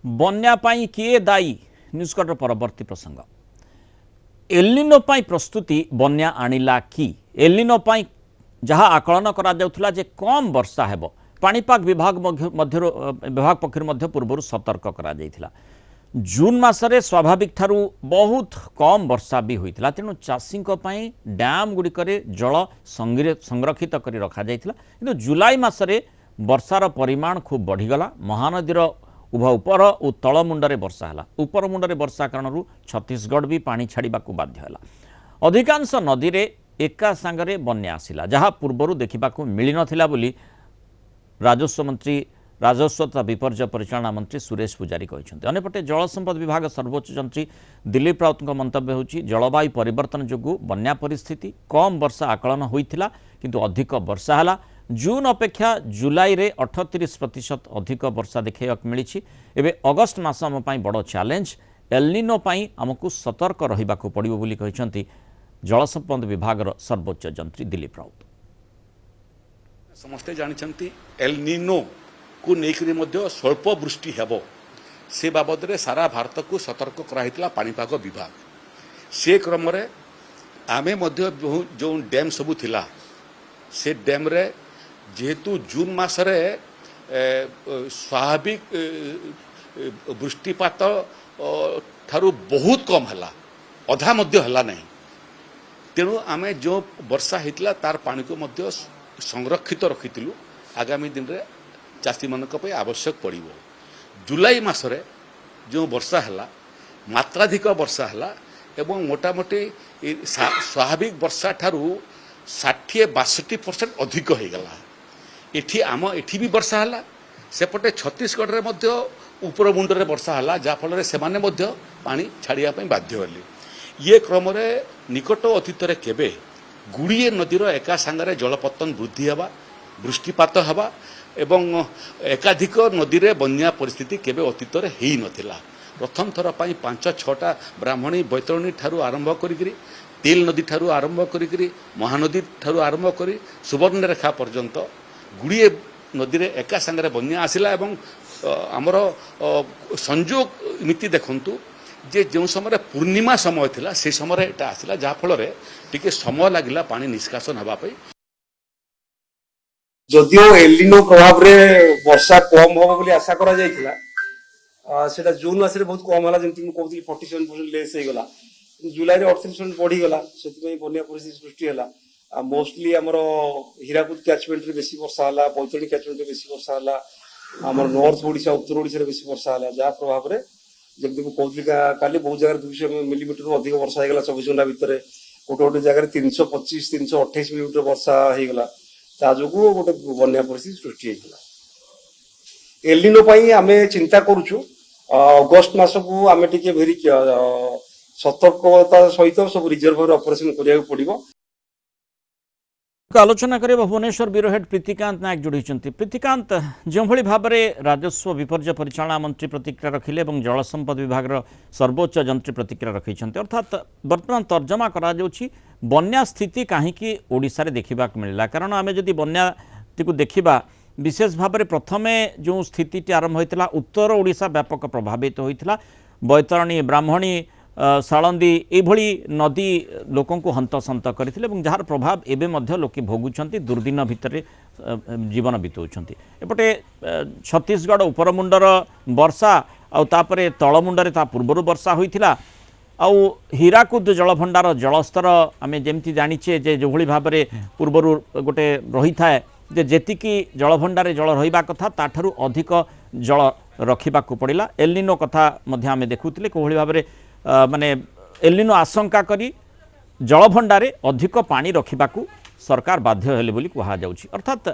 बन्या पाई किए दायी न्यूजकटर परवर्ती प्रसंग एलिनो पाई प्रस्तुति बन्या आनिला कि एलिनो पाई जहाँ आकलन करा जाउथला जे कम वर्षा हेबो पाणीपाग विभाग पक्षर पूर्व सतर्क करा जाइथिला। जून मासरे स्वाभाविक ठारू बहुत कम वर्षा भी होइथिला तेणु चाषी डैम गुड़िकरे जल संरक्षित करी रखा जाइथिला किंतु जुलाई मासरे वर्षार परिमाण खूब बढ़ीगला। महानदीर उभय उपर और तल मुंडरे वर्षा है। उपर मुंडरे वर्षा कारण छत्तीसगढ़ भी पानी छाड़ा बाध्य है। अधिकांश नदी रे एका सांगरे बन्या आसिला जहाँ पूर्वर देखा मिल नाला बोली राजस्व मंत्री राजस्व तथा विपर्य परिचालना मंत्री सुरेश पुजारी कहते। अन्यपटे जलसंपद विभाग सर्वोच्च जंत्री दिलीप राउत मंतव्य होची जलवायु परिवर्तन जोगु बन्या परिस्थिति कम वर्षा आकलन होइथिला किंतु अधिक वर्षा है। जून अपेक्षा जुलाई रे 38% अधिक वर्षा देखा मिली। एवं अगस्ट मास आम बड़ चैलेंज एल्निनो पाई आमको सतर्क रहिबा को पड़िबो बोली कहिसंती जलसंपद विभाग सर्वोच्च जंत्री दिलीप राउत। समस्ते जानते एल्निनो को लेकर स्वल्प वृष्टि हेबो से बाबद रे सारा भारत को सतर्क कराइतला पाणीपाग विभाग। से क्रम रे आमे जो डैम सबू थिला से डैम रे जेहेतु जून मासरे स्वाभाविक वृष्टिपात ठारू बहुत कम है अधा मध्य है नहीं तेणु आमे जो वर्षा होता तार पानी को मध्य संरक्षित रखिलु आगामी दिन रे चाषी मानक पे आवश्यक पड़िबो। जुलाई मासरे जो वर्षा है मात्राधिक वर्षा है एवं मोटामोटी स्वाभाविक वर्षा ठारू 60-62% अधिक हो गला। एठी भी वर्षा है सेपटे छत्तीसगढ़ रे मध्य ऊपर मुंडरे वर्षा है जहाँफल से पानी छाड़िया बाध्य हेले। ये क्रम निकट अतीत केबे गुड़िए नदीर एका सांगरे जलपतन वृद्धि हवा वृष्टिपात हवा एवं एकाधिक नदी रे बन्या परिस्थिति केबे अतीत हेई नथिला। प्रथम थर पाई 5-6टा ब्राह्मणी बैतरणी ठारू आरंभ करी तेल नदी ठारू आरंभ करी महानदी ठारू आरंभ करी सुवर्णरेखा पर्यंत गुड़िए नदी रे एका सांगरे बन्या आसिला एवं आमर संजोग नीति देखंतु जे जो समय पूर्णिमा समय थिला से समय एटा आसिला जहाँ फल टिके समय लागिला पानी निष्कासन हवा पई। जदियो एलिनो प्रभाव रे वर्षा कम हो बोली आशा करा जाइथिला सेटा जून मास रे बहुत कम होला जेंति को कहथि 47% लेस हे गला जुलाई रे 38% बढ़ी गला सेति बन्या परिस्थिति सृष्टि होला। मोस्टली आमर हीराकुद कैचमेंट रे बेसी वर्षा होला बैतरणी कैचमेंट रे बेसी वर्षा होला आमर नॉर्थ ओडिशा उत्तर ओडिशा रे बेसी वर्षा होला जहाँ प्रभाव रे जेमति को कहथि काली बहुत जगह 200 मिलीमीटर अधिक वर्षा हे गला 24 घंटा भितर गोटे जगह 325-328 मिलीमीटर वर्षा हे गला ताजोगु गोटे बन्या परिस्थिति सृष्टि हेला। एलिनो पाई आमे चिंता करूछु अगस्त मास को आमे टिके भेरी सतर्कता सहित सब रिजर्वर ऑपरेशन करिया पड़िबो। आलोचना करे भुवनेश्वर ब्यूरो हेड प्रीतिकांत नायक जोड़ी। प्रीतिकांत जो भाव में राजस्व विपर्य परिचालना मंत्री प्रतिक्रिया रखिले और जलसंपद विभाग सर्वोच्च जंत्री प्रतिक्रिया रखी अर्थात बर्तमान तर्जमा करा बन्या स्थिति कहीं ओडिशा रे देखा मिलला कारण आम जदि बन्या को देखा विशेष भाव में प्रथमे जो स्थिति आरंभ होता उत्तर ओडिशा व्यापक प्रभावित होता बैतरणी ब्राह्मणी सालंदी एभली नदी लोकों को हंतसंत करथिले एवं जार प्रभाव एबे मध्य लोके भोगुछंती दुर्दिन भितर जीवन बितौछंती। एपटे छत्तीसगढ़ उपरमुंडर वर्षा आउ तापरे तळमुंडरे ता पूर्वरु वर्षा होइथिला आउ हीराकुद जलभंडार जलस्तर आमे जेमति जानिछे जे जोभली भाबरे पूर्वरु गोटे रही थाए जे जेतिकी जलभंडारे जल रहिबा कथा ताठारु अधिक जल रखिबाकू पड़िला। एल्निनो कथा मध्य आमे देखुथिले कोभली भाबरे माने एल्निनो आशंका करी जलभंडारे अधिक पानी रखिबाकू सरकार बाध्य हेले बोली कहा जाउछि। अर्थात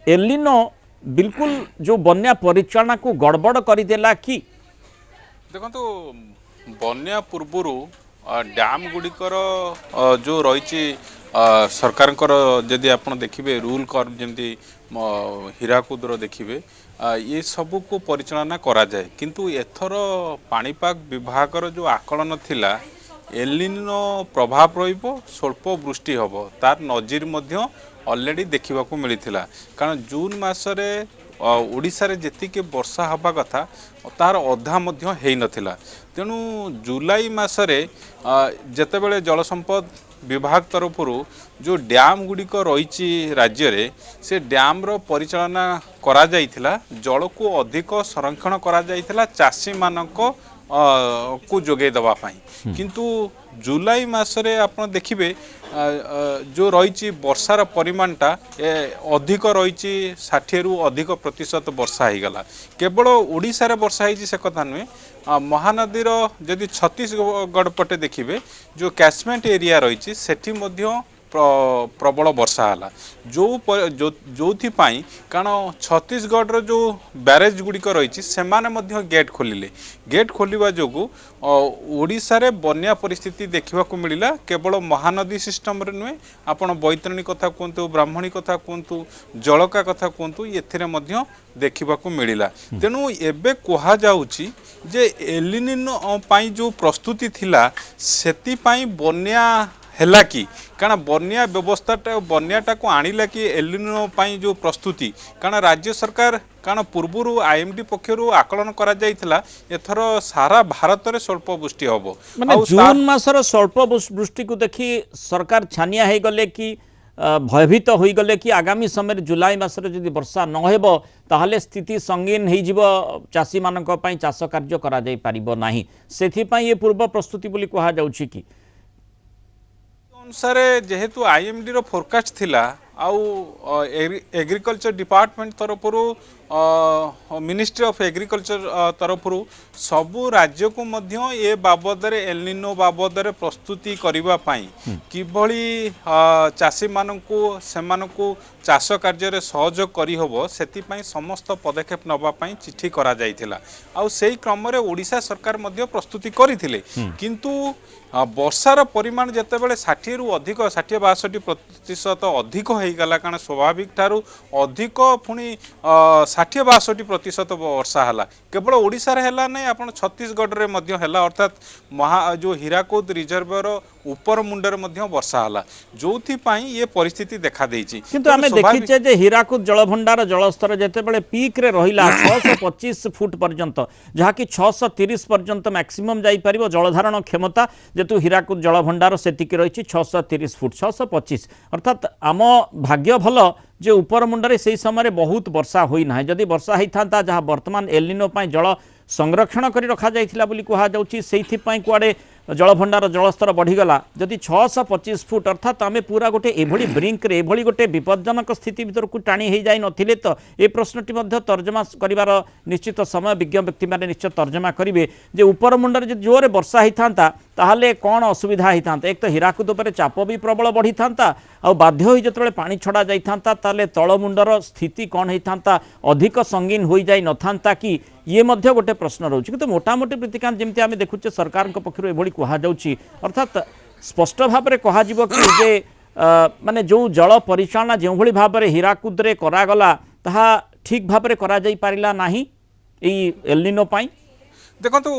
एल्निनो बिल्कुल जो बन्या परिचालना को गड़बड़ करदेला कि देखो बन्या पूर्वर डैम गुड़िकर जो रही सरकार जदि आप देखिए रूल कर जमी हीराकुदर देखिए ये सबू को परिचालना करा जाए किंतु एथर पाणीपाग विभागर जो आकलन थिला एलिनो प्रभाव रहिबो स्वल्प वृष्टि हबो तार नजीर मध्य ऑलरेडी देखा मिलता कारण जून मासरे ओडिशारे जेतिके वर्षा हवा कथा तार अधा मध्य हेई नथिला। तेणु जुलाई मासरे जेतेबेले जल संपद विभाग तरफ जो डैम गुड़िक रही राज्य रे से डैम रो परिचालना करा जाइथिला, जल को अधिक संरक्षण करा जाइथिला चाषी मानक को जोगे दवा पाई। किंतु जुलाई मासरे आपण देखिबे जो रही वर्षार परिमाणटा अधिक रही 60 रु अधिक प्रतिशत वर्षा हो गला। केवल ओडिशा रे वर्षा होती से कथा नुहे, महानदीर जदि छत्तीसगढ़ पटे देखिए जो कैचमेंट एरिया रही सेठी मध्य प्रबल वर्षा है जो कारण छत्तीसगढ़ जो ब्यारेज गुड़िक रही से गेट खोलिले। गेट खोलिबा जोगु ओडिशा रे बन्या परिस्थिति देखा मिलला। केवल महानदी सिस्टम रे नुहे, आपण बैतरणी कथा कहतु, ब्राह्मणी कथा कहतु, जलका कथा कहतु, एथिरे देखा मिलला। तेणु एबे कहा जाउची जे एलिनिनो पाई जो प्रस्तुति थिला सेति पाई बन्या हैला कि कारण बन्या व्यवस्थाटा बन्याटा को आणिला कि एलिनो पाई जो प्रस्तुति कारण राज्य सरकार कारण पूर्व आईएमडी पक्षर आकलन करा जाइथिला एथर सारा भारत रे स्वल्प वृष्टि हबो। माने जून मासर स्वल्प वृष्टि को देखि सरकार छानिया हे गले कि भयभीत हो गले कि आगामी समय जुलाई मासरे जदि वर्षा न हेबो ताहले स्थिति संगीन हो जिवो, चाषी मानक पई चाष कार्य करा जाई पारिबो नाही, सेथि पई ये पूर्व प्रस्तुति बोली कहा जाउछि कि अनुसार जेहेतु आईएमडी रो फोरकास्ट थिला आउ एग्रीकल्चर डिपार्टमेंट तरफ मिनिस्ट्री ऑफ एग्रीकल्चर तरफ सबु राज्य को मध्य ए बाबद रे एलिनो बाबद रे प्रस्तुति करिबा पाई किभली चाषी मानकु सेमानकु चाष कार्य रे सहयोग करी होबो सेति पाई समस्त पदक्षेप नबा पाई चिट्ठी करा जाइथिला। आउ सेही क्रम रे ओडिशा सरकार मध्य प्रस्तुति करिथिले। किंतु वर्षार परिमाण जेतेबेले 60 रु अधिक 60-62% अधिक हो गला कारण स्वाभाविक ठारू अधिक पुणी 60-62% वर्षा है। केवल ओडिशा रे हैला नहीं, आपण छत्तीसगढ़ रे मध्य हैला अर्थात जो हीराकुद रिजर्वर ऊपर मुंडर मध्य वर्षा है जोथि पाई ये परिस्थिति देखा देइछि। किंतु आमे देखिचे जे हीराकुद जलभंडार जलस्तर जेतेबेले पीक रे रहिला 625 फुट पर्यंत जहा कि 630 पर्यंत मैक्सिमम जाई परिबो जलधारण क्षमता जेतु हीराकुद जलभंडार सेतिकी रहिछि 630 फुट 625 अर्थात आम भाग्य भल जे ऊपर मुंडरे से समय बहुत वर्षा होई ना। जदि वर्षा होता जहाँ वर्तमान एलिनो पाई जल संरक्षण कर रखा जाइथिला बोली कहा जाउछि सेइथि पाई कुआडे जलभंडार जलस्तर बढ़ीगला जदि 625 फुट अर्थात आम पूरा गोटे एभली ब्रिंक रे एभली गोटे विपज्जनक स्थिति भीतर को टाणी हो जाई नथिले तो ए प्रश्नटी मध्य तर्जमा करिवार निश्चित समय विज्ञ व्यक्ति माने निश्चित तर्जमा करिवे जे ऊपर मुंडरे जे जोरे वर्षा होता ताहले कौन असुविधा होता। एक तो हीराकुद उपर चाप भी प्रबल बढ़ी था आ बाध्य हो जो पानी छड़ा जाता ताले तल मुंडर स्थिति कौन होता अधिक संगीन हो जाई नथा कि ये मध्य गोटे प्रश्न रोचे। किंतु मोटामोटी प्रीतिकांत जमती आम देखुचे सरकार पक्षर एभली कहा जाउछि अर्थात स्पष्ट भाव में कह कि जे माने जो जल परिचालना जो भली भाव में हीराकुद रे करागला ताहा ठीक भाव में करा जाई पारिला नाही एई एलिनो पाई। देखंतु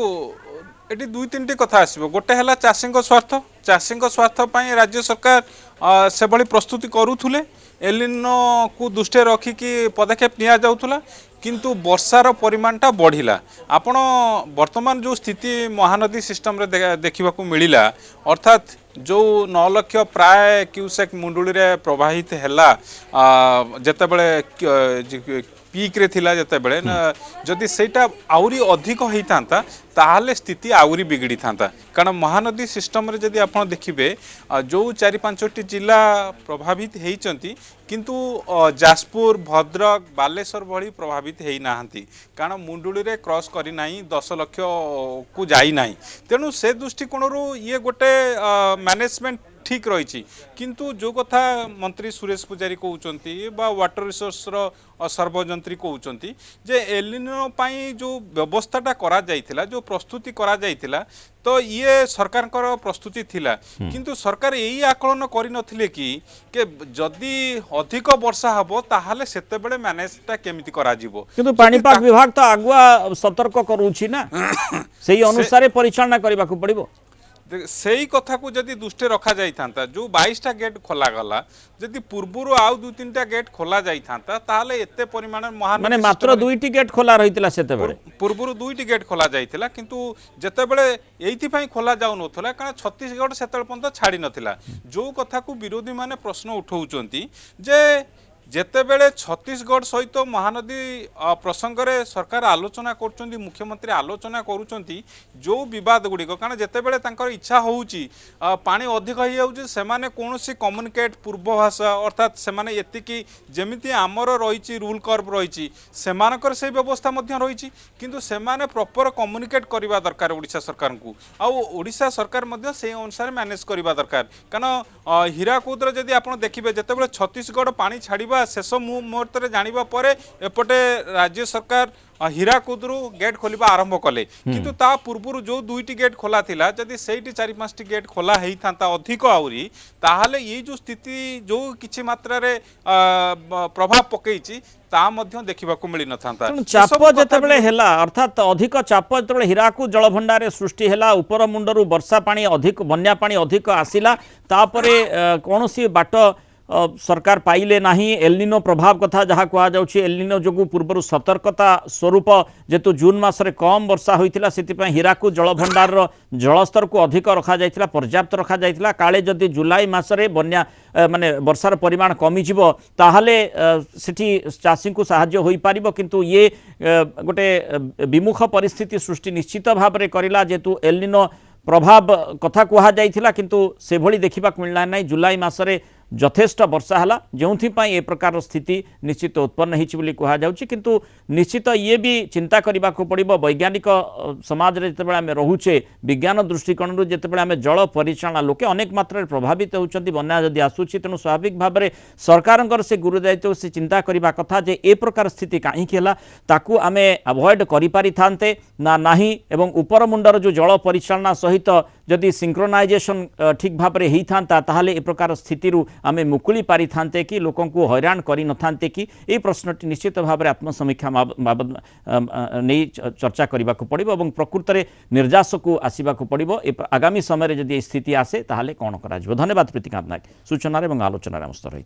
एटी दुई तीन कथा आसो गोटे है चाषी स्वार्थ पाई राज्य सरकार से भली प्रस्तुति करुले एलिनो को दृष्टि रखिकी पदक्षेप निया जाउथुला किंतु वर्षार परिमाणटा बढ़िला। आपण वर्तमान जो स्थिति महानदी सिस्टम रे देखा मिलला अर्थात जो 9 लाख प्राय क्यूसेक मुंडुली रे प्रवाहित हैला जेतेबेले पीक रे थिला जेतेबेले जदि सेटा आउरी अधिक होइतांता ताहले स्थिति आउरी बिगड़ी थांता कारण महानदी सिस्टम रे जदि आपण देखिबे जो 4-5टी जिला प्रभावित हेइचंती किंतु जाजपुर भद्रक बालेश्वर भली प्रभावित हेई नाहंती कारण मुंडुली रे क्रॉस करी नाही 10 लाख को जाई नाही। तेणु से दृष्टिकोण ये गोटे मैनेजमेंट ठीक रही किंतु जो कथा मंत्री सुरेश पुजारी कहउचंती बा वाटर रिसोर्स रो सर्वजंत्री कहउचंती जे एलिनो पाई जो व्यवस्थाटा करा जाइथिला जो प्रस्तुति करा जाइथिला तो ये सरकार प्रस्तुति थिला किंतु सरकार यही आकलन करि नथिले कि जदि अधिक वर्षा हबो ताहाले सेते बेले मैनेजटा केमिति करा जिवो। किंतु पानीपाग विभाग तो आगुआ सतर्क करूछि ना सेही अनुसार परिचालना करबा को पड़िबो। सेई कथा को जदि दृष्टि रखा जाई थांता जो 22टा गेट खोला गला जदि पूर्वरु आउ 2-3टा गेट खोला जाई थांता ताहले एते परिमाण महानदी माने मात्र 2टी गेट खोला रहितला सेते बेले पूर्वरु 2टी गेट खोला जाइथिला किंतु जेतेबेले एइथि पई खोला जाउ नथला कारण छत्तीसगढ़ सेतल पंत छाडी नथिला जो कथा को विरोधी माने प्रश्न उठाउचंती जे जेतेबेले छत्तीसगढ़ सहित महानदी प्रसंग रे सरकार आलोचना करुचंती मुख्यमंत्री आलोचना करुचंती जो विवाद गुड़िक कारण जेतेबेले तांकर इच्छा होउची पानी अधिक हो जाउची सेमाने कोनोसी कम्युनिकेट पूर्व भाषा अर्थात सेमाने एतिकी जेमिति आमर रहिची रूल कर्व रहिची सेमानकर से व्यवस्था मध्य रहिची किंतु सेमाने प्रॉपर कम्युनिकेट करबा दरकार ओडिशा सरकार को आ ओडिशा सरकार मध्य से अनुसार मैनेज करबा दरकार कारण हीराकुद रे जदि आपण देखिबे जेतेबेले छत्तीसगढ़ पानी छाड़ीबा शेष मुहूर्त जानिबा परे एपटे राज्य सरकार हीराकुदरू गेट खोलिबा आरंभ कले किंतु ता पूर्वरु जो 2टी गेट खोला थिला जदि सेठी 4-5टी गेट खोला हेई थांता अधिक आउरी ताहाले ये जो स्थिति जो किछि मात्रा रे प्रभाव पकेइची ता मध्य देखिबा को मिली न थांता चाप जेतेबेले हेला अर्थात अधिक चाप जेतेबेले हीराकुद जलभंडार सृष्टि हेला ऊपर मुंडरू वर्षा पानी अधिक बन्या पानी अधिक आसिला तापरे कोनोसी बाट सरकार पाइले नाही एलनिनो प्रभाव कथा जहाँ कहुच्छे एलनिनो जो पूर्व सतर्कता स्वरूप जेतु जून मासरे कम वर्षा होइतिला सेतिपय हीराकुद जलभंडार जलस्तर को अधिक रखा जाइतिला पर्याप्त रखा जाइतिला काले जदि जुलाई मासरे बन्या माने वर्षार परिमाण कमी जिवो ताहाले सेठी चाषी को सहाय्य होई पारिबो किंतु ये गोटे विमुख परिस्थिति सृष्टि निश्चित भाव में करिला जेतु एलनिनो प्रभाव कथा कहा जाइतिला किंतु से भली देखिबा मिलना नहीं जुलाई मासरे यथेष्ट वर्षा है जो ए प्रकार स्थिति निश्चित उत्पन्न होती कहुच्छे किंतु निश्चित ये भी चिंता करने को पड़ो वैज्ञानिक समाज रे जितेबाला आम रोचे विज्ञान दृष्टिकोण जितेबाला आम जल परिचालना लोके अनेक मात्रा प्रभावित होती बन्या जदि आसूची तेणु स्वाभाविक भाव में सरकार से गुरुदायित्व से चिंता करने कथा जे ए प्रकार स्थिति कहीं ताकू आम अवॉइड करि थांते ना नाही एवं उपर मुंडर जो जल परिचालना सहित जदि सिंक्रोनाइजेशन ठीक भाव में होता ताहले ए प्रकार स्थिति आमे मुकुली पारि थांते कि लोकों को हैरान करी न थांते कि ये प्रश्नटी निश्चित भाव में आत्मसमीक्षा बाबद नहीं चर्चा करने को पड़ो और प्रकृत में निर्यास को आसवा पड़ो आगामी समय जदि स्थिति आसे ताहले कौन करा धन्यवाद प्रीतिकांत नायक सूचना और आलोचना मस्त रही।